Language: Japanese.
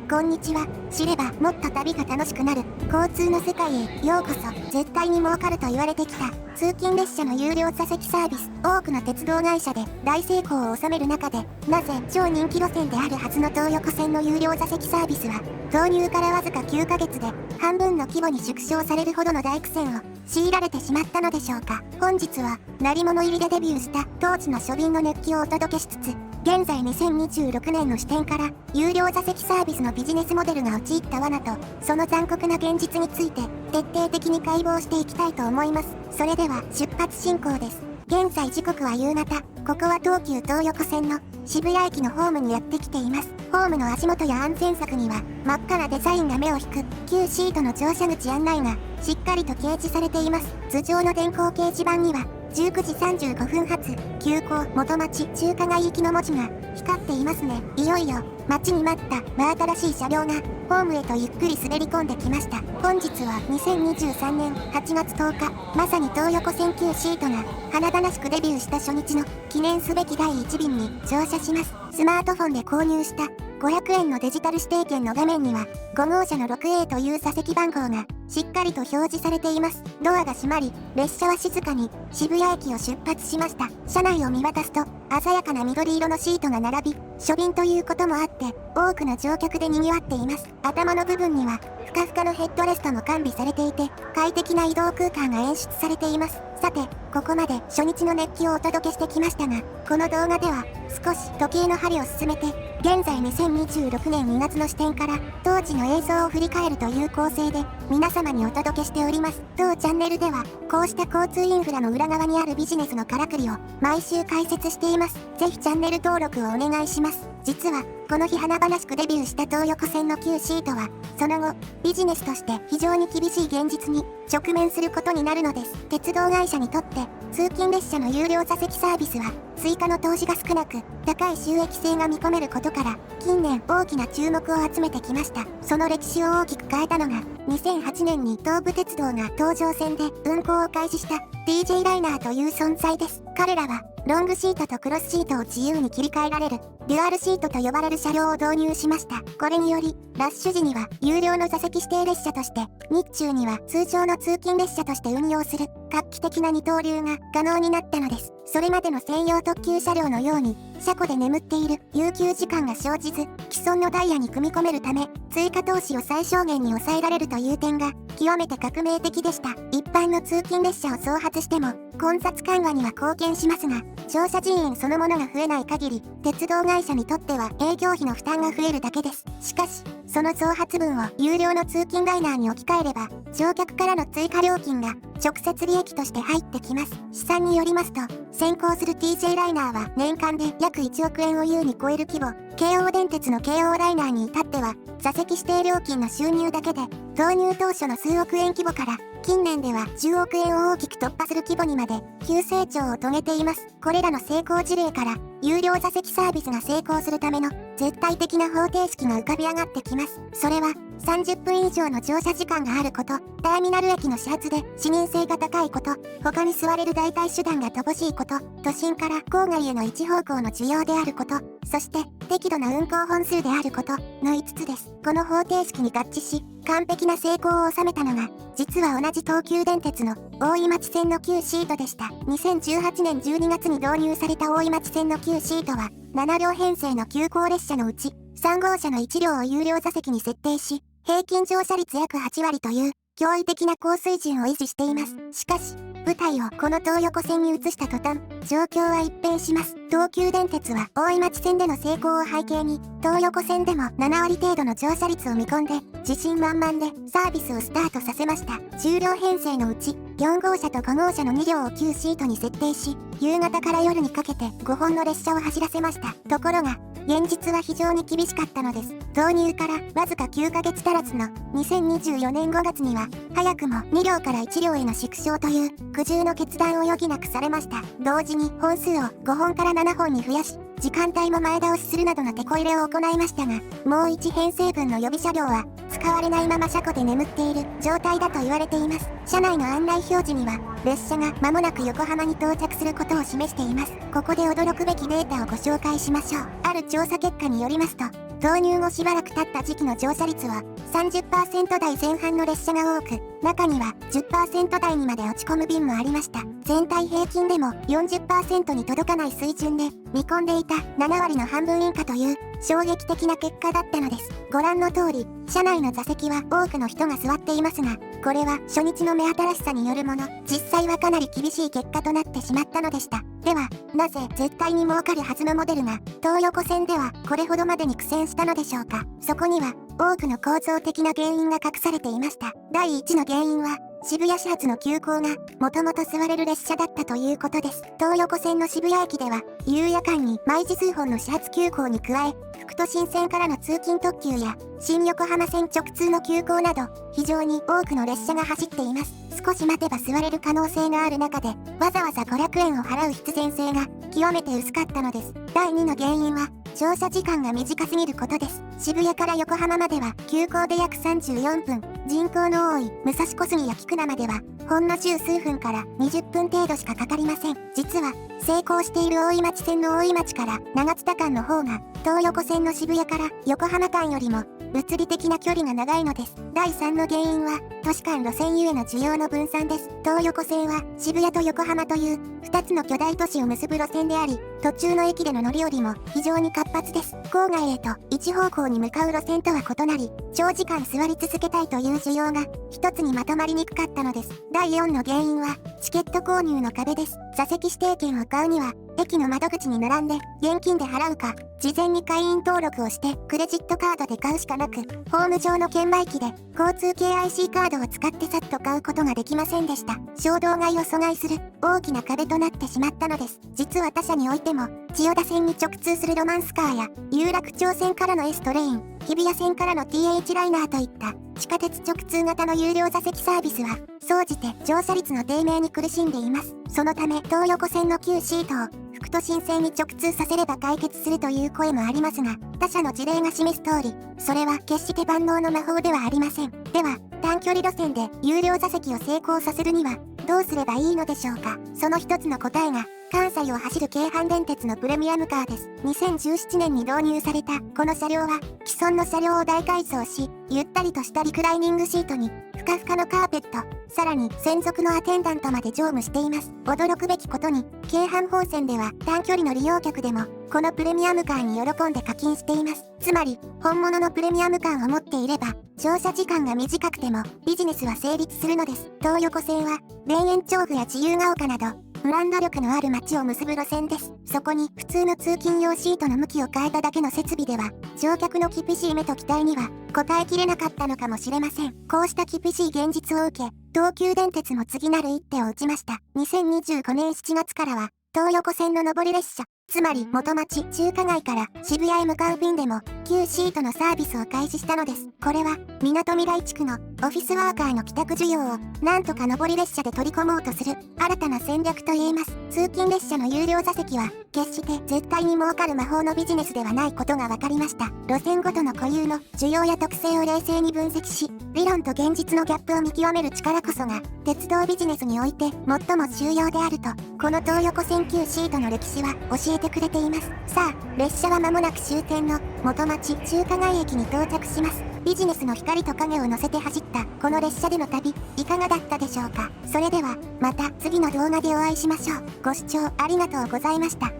こんにちは。知ればもっと旅が楽しくなる交通の世界へようこそ。絶対に儲かると言われてきた通勤列車の有料座席サービス。多くの鉄道会社で大成功を収める中で、なぜ超人気路線であるはずの東横線の有料座席サービスは導入からわずか9ヶ月で半分の規模に縮小されるほどの大苦戦を強いられてしまったのでしょうか。本日は鳴り物入りでデビューした当時の庶民の熱気をお届けしつつ、現在2026年の視点から有料座席サービスのビジネスモデルが陥った罠とその残酷な現実について徹底的に解剖していきたいと思います。それでは出発進行です。現在時刻は夕方。ここは東急東横線の渋谷駅のホームにやってきています。ホームの足元や安全柵には真っ赤なデザインが目を引く旧シートの乗車口案内がしっかりと掲示されています。頭上の電光掲示板には19時35分発急行元町中華街行きの文字が光っていますね。いよいよ待ちに待った真新しい車両がホームへとゆっくり滑り込んできました。本日は2023年8月10日、まさに東横線旧シートが華々しくデビューした初日の記念すべき第1便に乗車します。スマートフォンで購入した500円のデジタル指定券の画面には5号車の 6A という座席番号がしっかりと表示されています。ドアが閉まり、列車は静かに渋谷駅を出発しました。車内を見渡すと鮮やかな緑色のシートが並び、庶便ということもあって多くの乗客で賑わっています。頭の部分にはふかふかのヘッドレストも完備されていて快適な移動空間が演出されています。さて、ここまで初日の熱気をお届けしてきましたが、この動画では少し時計の針を進めて現在2026年2月の視点から当時の映像を振り返るという構成で皆様にお届けしております。当チャンネルではこうした交通インフラの裏側にあるビジネスのからくりを毎週解説しています。ぜひチャンネル登録をお願いします。実はこの日華々しくデビューした東横線の旧シートはその後ビジネスとして非常に厳しい現実に直面することになるのです。鉄道会社にとって通勤列車の有料座席サービスは追加の投資が少なく高い収益性が見込めることから近年大きな注目を集めてきました。その歴史を大きく変えたのが2008年に東武鉄道が東上線で運行を開始した TJ ライナーという存在です。彼らはロングシートとクロスシートを自由に切り替えられるデュアルシートと呼ばれる車両を導入しました。これによりラッシュ時には有料の座席指定列車として、日中には通常の通勤列車として運用する画期的な二刀流が可能になったのです。それまでの専用特急車両のように車庫で眠っている有給時間が生じず既存のダイヤに組み込めるため追加投資を最小限に抑えられるという点が極めて革命的でした。一般の通勤列車を創発しても混雑緩和には貢献しますが、乗車人員そのものが増えない限り鉄道会社にとっては営業費の負担が増えるだけです。しかしその増発分を有料の通勤ライナーに置き換えれば乗客からの追加料金が直接利益として入ってきます。試算によりますと先行する TJ ライナーは年間で約1億円を優に超える規模。京王電鉄の京王ライナーに至っては座席指定料金の収入だけで導入当初の数億円規模から近年では10億円を大きく突破する規模にまで急成長を遂げています。これらの成功事例から有料座席サービスが成功するための絶対的な方程式が浮かび上がってきます。それは30分以上の乗車時間があること、ターミナル駅の始発で視認性が高いこと、他に座れる代替手段が乏しいこと、都心から郊外への一方向の需要であること、そして適度な運行本数であることの5つです。この方程式に合致し完璧な成功を収めたのが実は同じ東急電鉄の大井町線の旧シートでした。2018年12月に導入された大井町線の旧シートは7両編成の急行列車のうち3号車の1両を有料座席に設定し、平均乗車率約8割という驚異的な高水準を維持しています。しかし舞台をこの東横線に移した途端状況は一変します。東急電鉄は大井町線での成功を背景に東横線でも7割程度の乗車率を見込んで自信満々でサービスをスタートさせました。10両編成のうち4号車と5号車の2両を旧シートに設定し、夕方から夜にかけて5本の列車を走らせました。ところが現実は非常に厳しかったのです。導入からわずか9ヶ月足らずの2024年5月には早くも2両から1両への縮小という苦渋の決断を余儀なくされました。同時に本数を5本から7本に増やし、時間帯も前倒しするなどのテこ入れを行いましたが、もう1編成分の予備車両は使われないまま車庫で眠っている状態だと言われています。車内の案内表示には列車が間もなく横浜に到着することを示しています。ここで驚くべきデータをご紹介しましょう。ある調査結果によりますと、導入後しばらく経った時期の乗車率は 30% 台前半の列車が多く、中には 10% 台にまで落ち込む便もありました。全体平均でも 40% に届かない水準で、見込んでいた7割の半分以下という衝撃的な結果だったのです。ご覧の通り、車内の座席は多くの人が座っていますが、これは初日の目新しさによるもの、実際はかなり厳しい結果となってしまったのでした。では、なぜ絶対に儲かるはずのモデルが、東横線ではこれほどまでに苦戦したのでしょうか。そこには、多くの構造的な原因が隠されていました。第1の原因は、渋谷始発の急行がもともと座れる列車だったということです。東横線の渋谷駅では夕夜間に毎時数本の始発急行に加え、副都心線からの通勤特急や新横浜線直通の急行など非常に多くの列車が走っています。少し待てば座れる可能性がある中でわざわざ500円を払う必然性が極めて薄かったのです。第2の原因は乗車時間が短すぎることです。渋谷から横浜までは急行で約34分、人口の多い武蔵小杉や菊名まではほんの十数分から20分程度しかかかりません。実は成功している大井町線の大井町から長津田間の方が東横線の渋谷から横浜間よりも物理的な距離が長いのです。第3の原因は都市間路線ゆえの需要の分散です。東横線は渋谷と横浜という2つの巨大都市を結ぶ路線であり、途中の駅での乗り降りも非常に活発です。郊外へと一方向に向かう路線とは異なり、長時間座り続けたいという需要が一つにまとまりにくかったのです。第4の原因はチケット購入の壁です。座席指定券を買うには駅の窓口に並んで現金で払うか、事前に会員登録をしてクレジットカードで買うしかなく、ホーム上の券売機で交通系 IC カードを使ってさっと買うことができませんでした。衝動買いを阻害する大きな壁となってしまったのです。実は他社においても、千代田線に直通するロマンスカーや有楽町線からの S トレイン、日比谷線からの TH ライナーといった地下鉄直通型の有料座席サービスは、総じて乗車率の低迷に苦しんでいます。そのため、東横線の旧シートを副都心線に直通させれば解決するという声もありますが、他社の事例が示す通り、それは決して万能の魔法ではありません。では、短距離路線で有料座席を成功させるには、どうすればいいのでしょうか。その一つの答えが、関西を走る京阪電鉄のプレミアムカーです。2017年に導入されたこの車両は、既存の車両を大改造し、ゆったりとしたリクライニングシートに、ふかふかのカーペット、さらに専属のアテンダントまで乗務しています。驚くべきことに、京阪本線では短距離の利用客でも、このプレミアムカーに喜んで課金しています。つまり、本物のプレミアムカーを持っていれば、乗車時間が短くてもビジネスは成立するのです。東横線は、田園調布や自由が丘など、ブランド力のある街を結ぶ路線です。そこに普通の通勤用シートの向きを変えただけの設備では、乗客の厳しい目と期待には応えきれなかったのかもしれません。こうした厳しい現実を受け、東急電鉄も次なる一手を打ちました。2025年7月からは、東横線の上り列車、つまり元町・中華街から渋谷へ向かう便でも旧シートのサービスを開始したのです。これはみなとみらい地区のオフィスワーカーの帰宅需要をなんとか上り列車で取り込もうとする新たな戦略と言えます。通勤列車の有料座席は決して絶対に儲かる魔法のビジネスではないことが分かりました。路線ごとの固有の需要や特性を冷静に分析し、理論と現実のギャップを見極める力こそが鉄道ビジネスにおいて最も重要であると、この東横線旧シートの歴史は教えてくれています。さあ、列車は間もなく終点の元町・中華街駅に到着します。ビジネスの光と影を乗せて走ったこの列車での旅、いかがだったでしょうか。それではまた次の動画でお会いしましょう。ご視聴ありがとうございました。